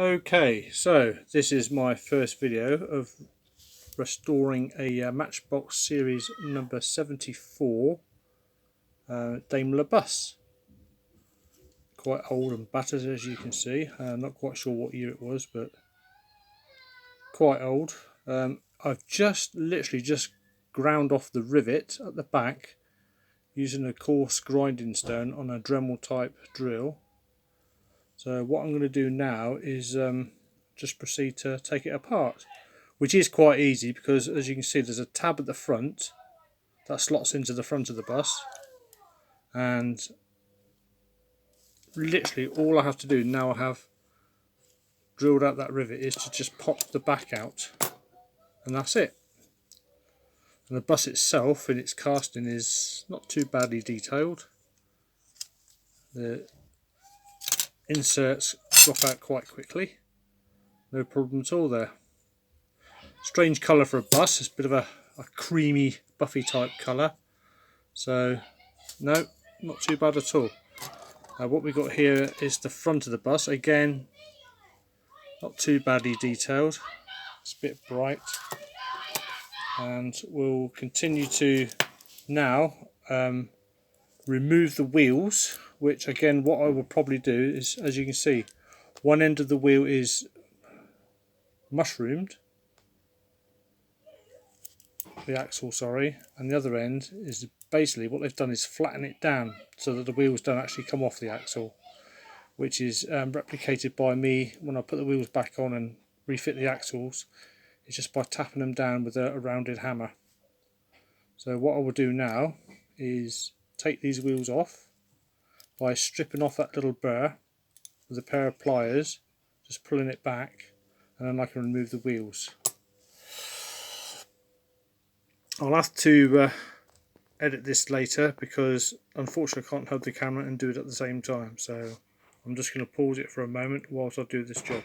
Okay, so this is my first video of restoring a Matchbox series number 74 Daimler Bus. Quite old and battered, as you can see. I'm not quite sure what year it was, but quite old. I've literally just ground off the rivet at the back using a coarse grinding stone on a Dremel type drill. So what I'm going to do now is just proceed to take it apart, which is quite easy because, as you can see, there's a tab at the front that slots into the front of the bus, and literally all I have to do now I have drilled out that rivet is to just pop the back out, and that's it. And the bus itself in its casting is not too badly detailed. The inserts drop out quite quickly, no problem at all there. Strange colour for a bus, it's a bit of a creamy buffy type colour, so no, not too bad at all. What we've got here is the front of the bus, again not too badly detailed, it's a bit bright, and we'll continue to now remove the wheels, which again what I will probably do is, as you can see, one end of the wheel is mushroomed, the axle, sorry, and the other end is basically what they've done is flatten it down so that the wheels don't actually come off the axle, which is replicated by me when I put the wheels back on and refit the axles. It's just by tapping them down with a rounded hammer. So what I will do now is take these wheels off by stripping off that little burr with a pair of pliers, just pulling it back, and then I can remove the wheels. I'll have to edit this later because unfortunately I can't hold the camera and do it at the same time, so I'm just going to pause it for a moment whilst I do this job.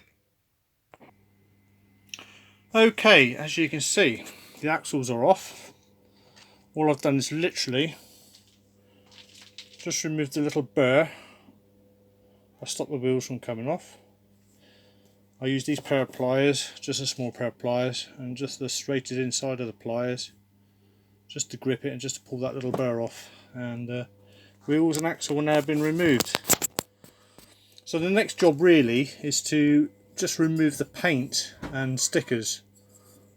Okay, as you can see, the axles are off. All I've done is literally just remove the little burr. I stop the wheels from coming off. I use these pair of pliers, just a small pair of pliers, and just the straighted inside of the pliers, just to grip it and just to pull that little burr off, and wheels and axle have now been removed. So the next job really is to just remove the paint and stickers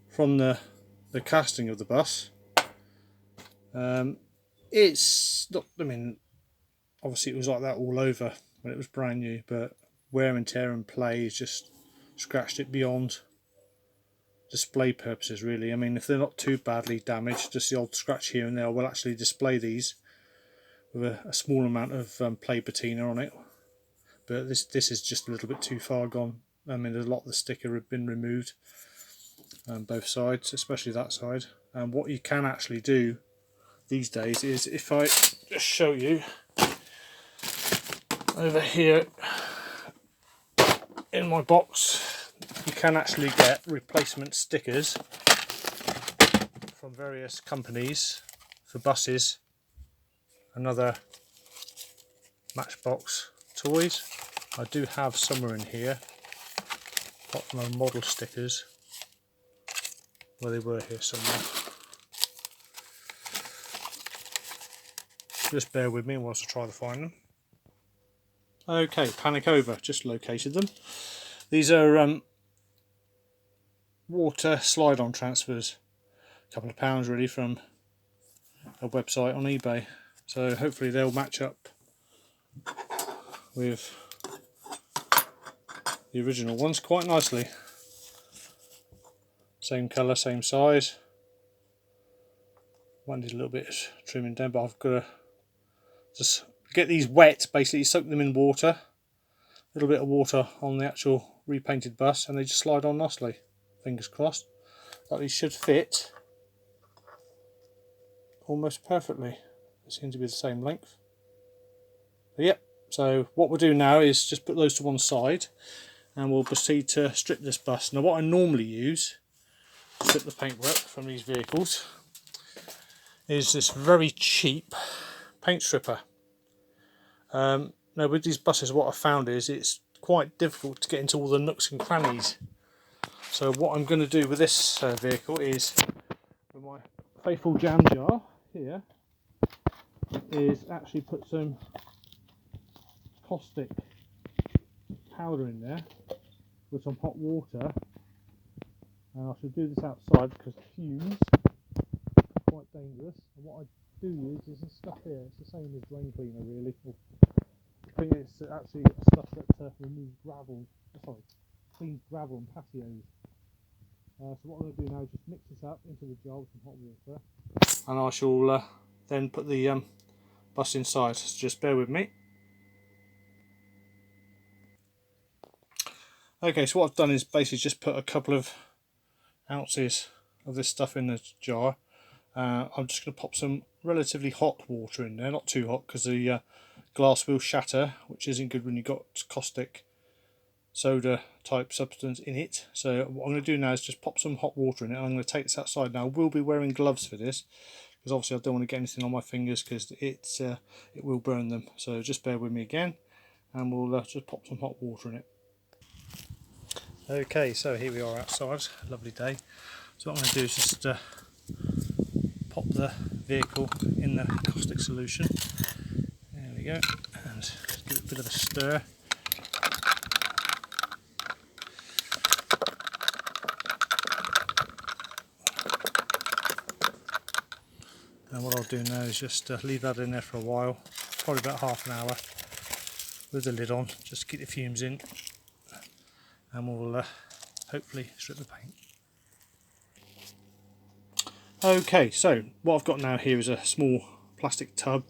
from the casting of the bus. It's not, I mean, obviously it was like that all over when it was brand new, but wear and tear and play has just scratched it beyond display purposes really. I mean, if they're not too badly damaged, just the odd scratch here and there, I will actually display these with a small amount of play patina on it, but this is just a little bit too far gone. I mean, a lot of the sticker had been removed on both sides, especially that side. And what you can actually do these days is, if I just show you over here in my box, you can actually get replacement stickers from various companies for buses and other Matchbox toys. I do have somewhere in here, apart from my model stickers, where they were here somewhere. Just bear with me whilst I try to find them. Okay, panic over, just located them. These are water slide-on transfers, a couple of pounds really, from a website on eBay. So hopefully they'll match up with the original ones quite nicely. Same colour, same size. One needs a little bit of trimming down, but I've got to just get these wet, basically soak them in water, a little bit of water on the actual repainted bus, and they just slide on nicely. Fingers crossed that these should fit almost perfectly. They seem to be the same length. But yep, so what we'll do now is just put those to one side and we'll proceed to strip this bus. Now what I normally use to strip the paintwork from these vehicles is this very cheap paint stripper. Now with these buses what I found is it's quite difficult to get into all the nooks and crannies. So what I'm going to do with this vehicle is, with my faithful jam jar here, is actually put some caustic powder in there with some hot water, and I should do this outside because fumes are quite dangerous. And what I do use is this stuff here. It's the same as drain cleaner really. I think it's actually stuff that removes gravel, cleans gravel and patios. So what I'm going to do now is just mix this up into the jar with some hot water, and I shall then put the bus inside. So just bear with me. Okay, so what I've done is basically just put a couple of ounces of this stuff in the jar. I'm just going to pop some relatively hot water in there, not too hot because the glass will shatter, which isn't good when you've got caustic soda type substance in it. So what I'm going to do now is just pop some hot water in it, and I'm going to take this outside. Now I will be wearing gloves for this because obviously I don't want to get anything on my fingers because it will burn them. So just bear with me again, and we'll just pop some hot water in it. Okay, so here we are outside, lovely day. So what I'm going to do is just pop the vehicle in the caustic solution. There we go, and give it a bit of a stir. And what I'll do now is just leave that in there for a while, probably about half an hour, with the lid on, just to keep the fumes in, and we'll hopefully strip the paint. Okay, so what I've got now here is a small plastic tub.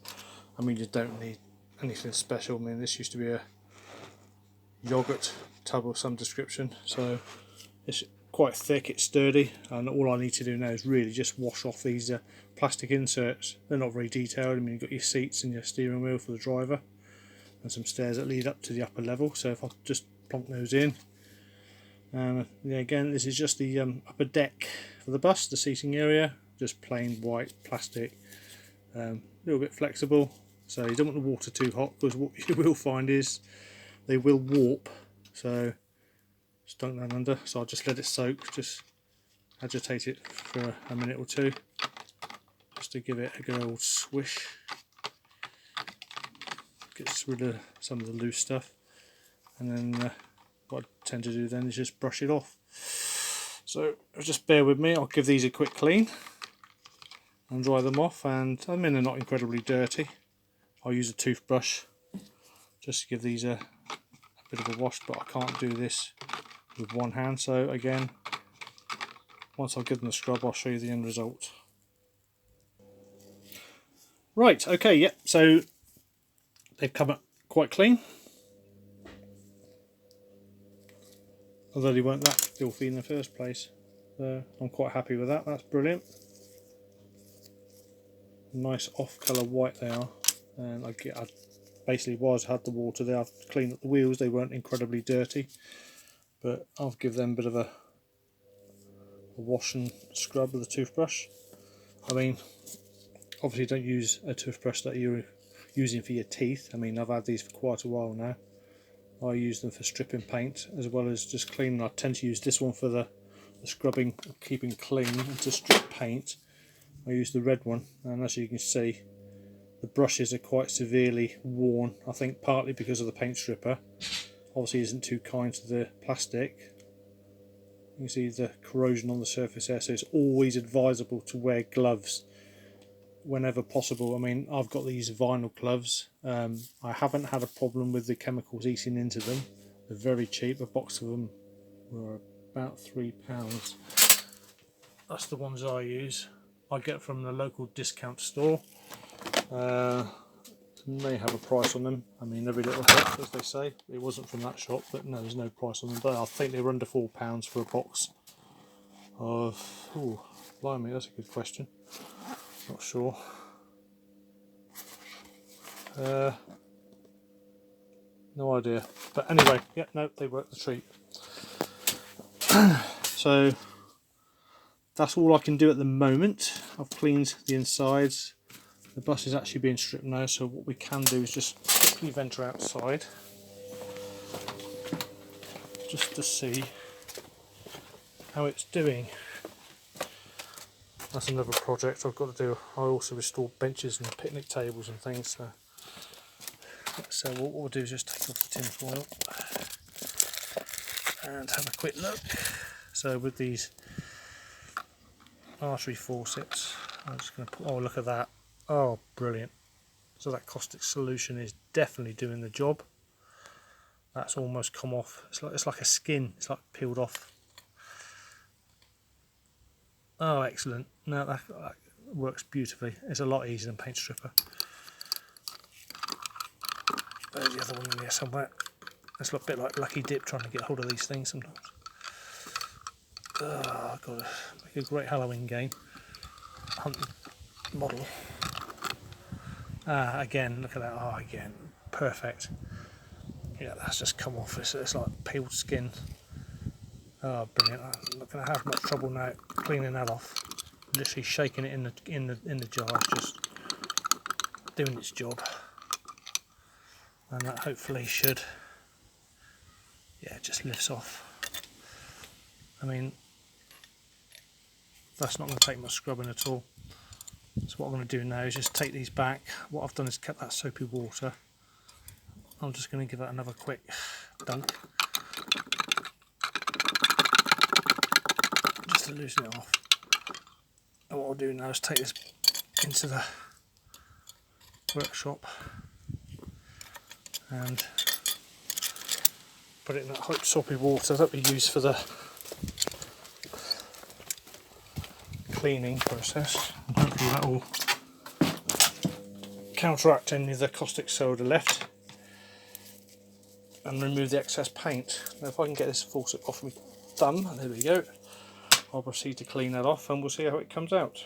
I mean, you don't need anything special. I mean, this used to be a yogurt tub of some description, so it's quite thick, it's sturdy, and all I need to do now is really just wash off these plastic inserts. They're not very detailed. I mean, you've got your seats and your steering wheel for the driver, and some stairs that lead up to the upper level. So if I just plonk those in, yeah, again, this is just the upper deck for the bus, the seating area, just plain white plastic, a little bit flexible, so you don't want the water too hot, because what you will find is they will warp. So just dunk that under, so I'll just let it soak, just agitate it for a minute or two, just to give it a good old swish. Gets rid of some of the loose stuff, and then what I tend to do then is just brush it off. So just bear with me, I'll give these a quick clean and dry them off, and I mean they're not incredibly dirty. I'll use a toothbrush just to give these a bit of a wash, but I can't do this with one hand, so again, once I give them a scrub, I'll show you the end result. Right, okay, yep, so they've come up quite clean, although they weren't that filthy in the first place. I'm quite happy with that, that's brilliant. Nice off colour white they are, and I basically had the water there, I've cleaned up the wheels, they weren't incredibly dirty, but I'll give them a bit of a wash and scrub with a toothbrush. I mean, obviously don't use a toothbrush that you're using for your teeth. I mean, I've had these for quite a while now. I use them for stripping paint as well as just cleaning. I tend to use this one for the scrubbing, keeping clean, and to strip paint I use the red one, and as you can see the brushes are quite severely worn, I think partly because of the paint stripper. Obviously isn't too kind to the plastic. You can see the corrosion on the surface there, so it's always advisable to wear gloves whenever possible. I mean, I've got these vinyl gloves. I haven't had a problem with the chemicals eating into them. They're very cheap. A box of them were about £3. That's the ones I use. I get from the local discount store. May have a price on them. I mean, every little helps, as they say. It wasn't from that shop, but no, there's no price on them. But I think they were under £4 for a box of. Oh, blimey, that's a good question. Not sure. No idea. But anyway, yeah, no, they work the treat. So that's all I can do at the moment. I've cleaned the insides. The bus is actually being stripped now, so what we can do is just quickly venture outside. just to see how it's doing. That's another project I've got to do. I also restore benches and picnic tables and things. So what we'll do is just take off the tin foil and have a quick look. So with these artery faucets, I'm just going to put, oh look at that, oh brilliant. So that caustic solution is definitely doing the job. That's almost come off. It's like a skin. It's like peeled off. Oh, excellent! No, that works beautifully. It's a lot easier than paint stripper. There's the other one in there somewhere. It's a bit like Lucky Dip trying to get hold of these things sometimes. Oh, I've got to make a great Halloween game. Hunting model. Ah, again, look at that. Oh, again, perfect. Yeah, that's just come off. It's like peeled skin. Oh, brilliant! I'm not going to have much trouble now cleaning that off. Literally shaking it in the jar, just doing its job, and that hopefully should, yeah, it just lifts off. I mean, that's not going to take much scrubbing at all. So what I'm going to do now is just take these back. What I've done is cut that soapy water. I'm just going to give that another quick dunk, just to loosen it off. And what I'll do now is take this into the workshop and put it in that hot soapy water that we use for the cleaning process. And hopefully that will counteract any of the caustic soda left and remove the excess paint. Now if I can get this faucet off my thumb, there we go, I'll proceed to clean that off and we'll see how it comes out.